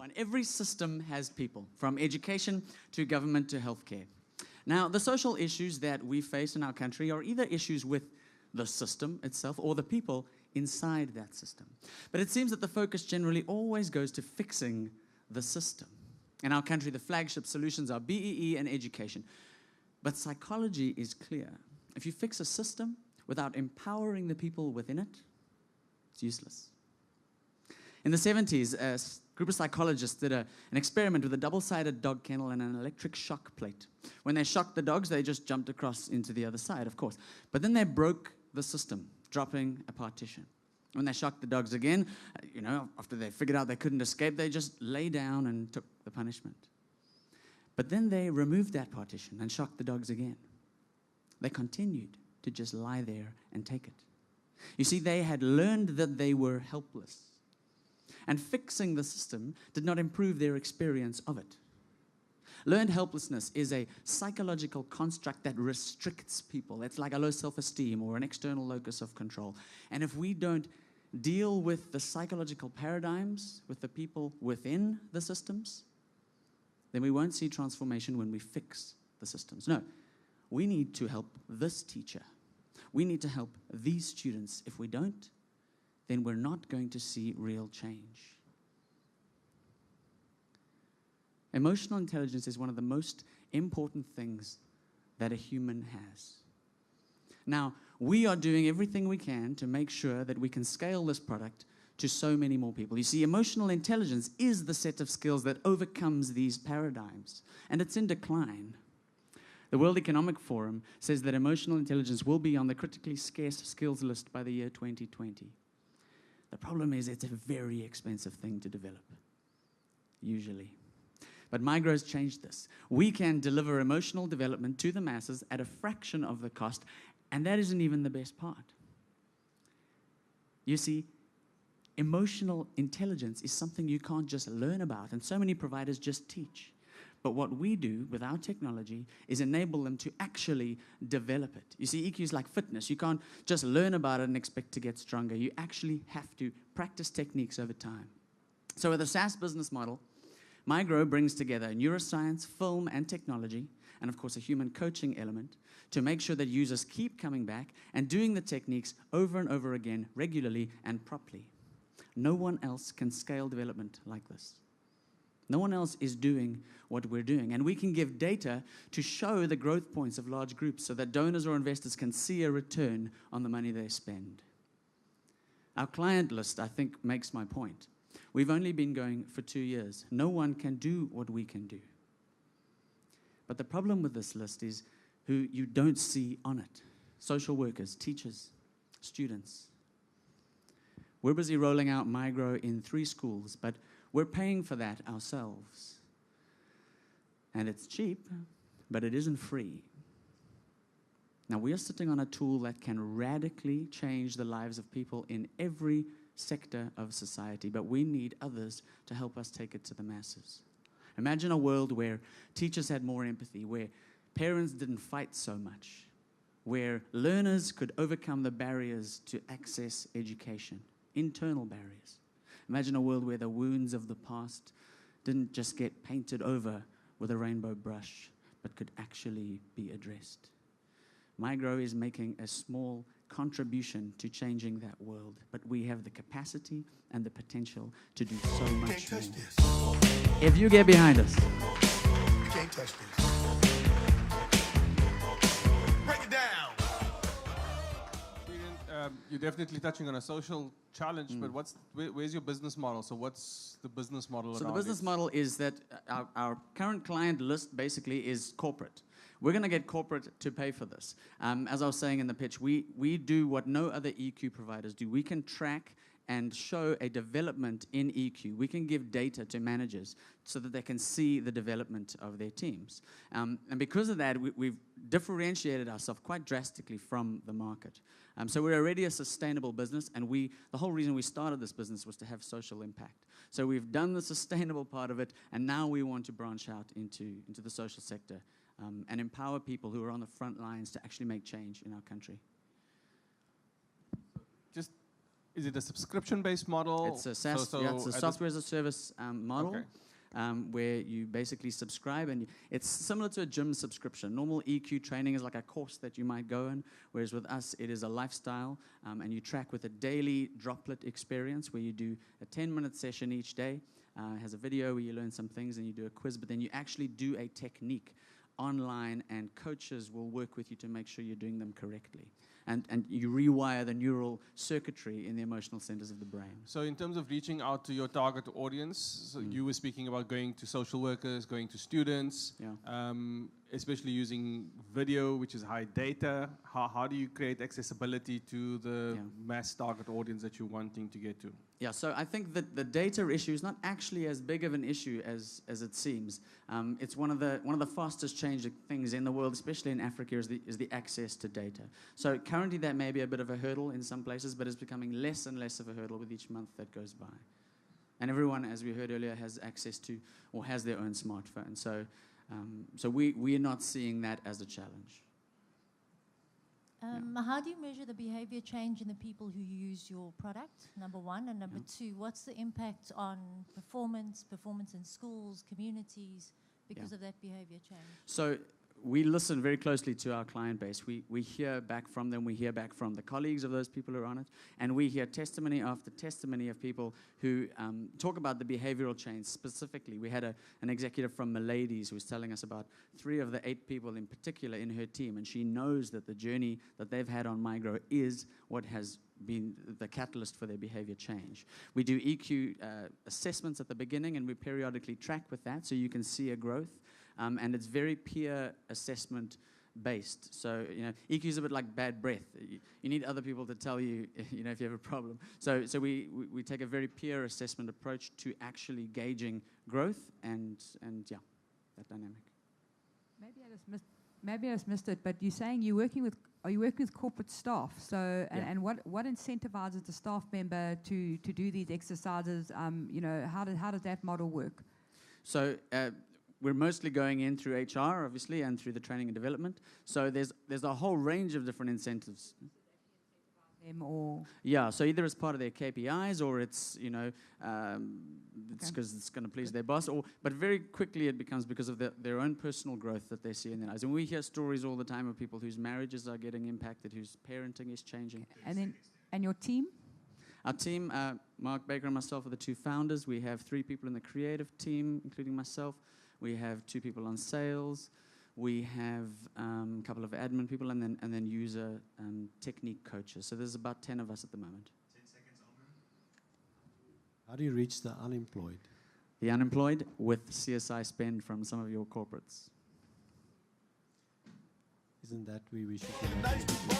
one. Every system has people, from education to government to healthcare. Now, the social issues that we face in our country are either issues with the system itself or the people inside that system. But it seems that the focus generally always goes to fixing the system. In our country, the flagship solutions are BEE and education. But psychology is clear. If you fix a system without empowering the people within it, it's useless. In the 70s, a group of psychologists did an experiment with a double-sided dog kennel and an electric shock plate. When they shocked the dogs, they just jumped across into the other side, of course. But then they broke the system, dropping a partition. When they shocked the dogs again, after they figured out they couldn't escape, they just lay down and took the punishment. But then they removed that partition and shocked the dogs again. They continued to just lie there and take it. You see, they had learned that they were helpless. And fixing the system did not improve their experience of it. Learned helplessness is a psychological construct that restricts people. It's like a low self-esteem or an external locus of control. And if we don't deal with the psychological paradigms, with the people within the systems, then we won't see transformation when we fix the systems. No, we need to help this teacher. We need to help these students. If we don't, then we're not going to see real change. Emotional intelligence is one of the most important things that a human has. Now, we are doing everything we can to make sure that we can scale this product to so many more people. You see, emotional intelligence is the set of skills that overcomes these paradigms, and it's in decline. The World Economic Forum says that emotional intelligence will be on the critically scarce skills list by the year 2020. The problem is it's a very expensive thing to develop, usually. But MyGrow's changed this. We can deliver emotional development to the masses at a fraction of the cost, and that isn't even the best part. You see, emotional intelligence is something you can't just learn about, and so many providers just teach. But what we do with our technology is enable them to actually develop it. You see, EQ is like fitness. You can't just learn about it and expect to get stronger. You actually have to practice techniques over time. So with a SaaS business model, MyGrow brings together neuroscience, film, and technology, and of course a human coaching element, to make sure that users keep coming back and doing the techniques over and over again, regularly and properly. No one else can scale development like this. No one else is doing what we're doing. And we can give data to show the growth points of large groups so that donors or investors can see a return on the money they spend. Our client list, I think, makes my point. We've only been going for 2 years. No one can do what we can do. But the problem with this list is who you don't see on it. Social workers, teachers, students. We're busy rolling out MyGrow in 3 schools, but we're paying for that ourselves. And it's cheap, but it isn't free. Now, we are sitting on a tool that can radically change the lives of people in every sector of society, but we need others to help us take it to the masses. Imagine a world where teachers had more empathy, where parents didn't fight so much, where learners could overcome the barriers to access education, internal barriers. Imagine a world where the wounds of the past didn't just get painted over with a rainbow brush, but could actually be addressed. MyGrow is making a small contribution to changing that world, but we have the capacity and the potential to do so much more. If you get behind us. You can't touch this. Break it down. You're definitely touching on a social challenge, but where's your business model? So what's the business model? So the business model is that our current client list basically is corporate. We're going to get corporate to pay for this. As I was saying in the pitch, we do what no other EQ providers do. We can track and show a development in EQ. We can give data to managers so that they can see the development of their teams. And because of that, we've differentiated ourselves quite drastically from the market. So we're already a sustainable business, and the whole reason we started this business was to have social impact. So we've done the sustainable part of it, and now we want to branch out into the social sector and empower people who are on the front lines to actually make change in our country. Just Is it a subscription-based model? It's a SaaS, yeah, it's a at this- software as a service model. Okay. Where you basically subscribe, and it's similar to a gym subscription. Normal EQ training is like a course that you might go in, whereas with us, it is a lifestyle, and you track with a daily droplet experience where you do a 10-minute session each day. Has a video where you learn some things, and you do a quiz, but then you actually do a technique online, and coaches will work with you to make sure you're doing them correctly. And you rewire the neural circuitry in the emotional centers of the brain. So in terms of reaching out to your target audience, so you were speaking about going to social workers, going to students, Yeah. Especially using video, which is high data. How do you create accessibility to the mass target audience that you're wanting to get to? Yeah, so I think that the data issue is not actually as big of an issue as it seems. It's one of the fastest changing things in the world, especially in Africa, is the access to data. So currently that may be a bit of a hurdle in some places, but it's becoming less and less of a hurdle with each month that goes by. And everyone, as we heard earlier, has access to or has their own smartphone. So we are not seeing that as a challenge. How do you measure the behavior change in the people who use your product, number one? And number two, what's the impact on performance in schools, communities, because of that behavior change? So we listen very closely to our client base. We hear back from them. We hear back from the colleagues of those people who are on it. And we hear testimony after testimony of people who talk about the behavioral change specifically. We had an executive from Miladies who was telling us about 3 of the 8 people in particular in her team. And she knows that the journey that they've had on MyGrow is what has been the catalyst for their behavior change. We do EQ assessments at the beginning, and we periodically track with that so you can see a growth. And it's very peer assessment based. So, EQ is a bit like bad breath. You need other people to tell you, if you have a problem. So we take a very peer assessment approach to actually gauging growth and that dynamic. Maybe I just missed it, but you're saying are you working with corporate staff? So, and what incentivizes the staff member to do these exercises? How does that model work? So, we're mostly going in through HR, obviously, and through the training and development. So there's a whole range of different incentives. Them or So either as part of their KPIs, or it's it's because it's going to please their boss, but very quickly it becomes because of their own personal growth that they see in their lives. And we hear stories all the time of people whose marriages are getting impacted, whose parenting is changing. And your team? Our team, Mark Baker and myself, are the 2 founders. We have 3 people in the creative team, including myself. We have 2 people on sales. We have a couple of admin people, and then user technique coaches. So there's about 10 of us at the moment. 10 seconds, Alvin. How do you reach the unemployed? The unemployed with CSI spend from some of your corporates. Isn't that where we should be?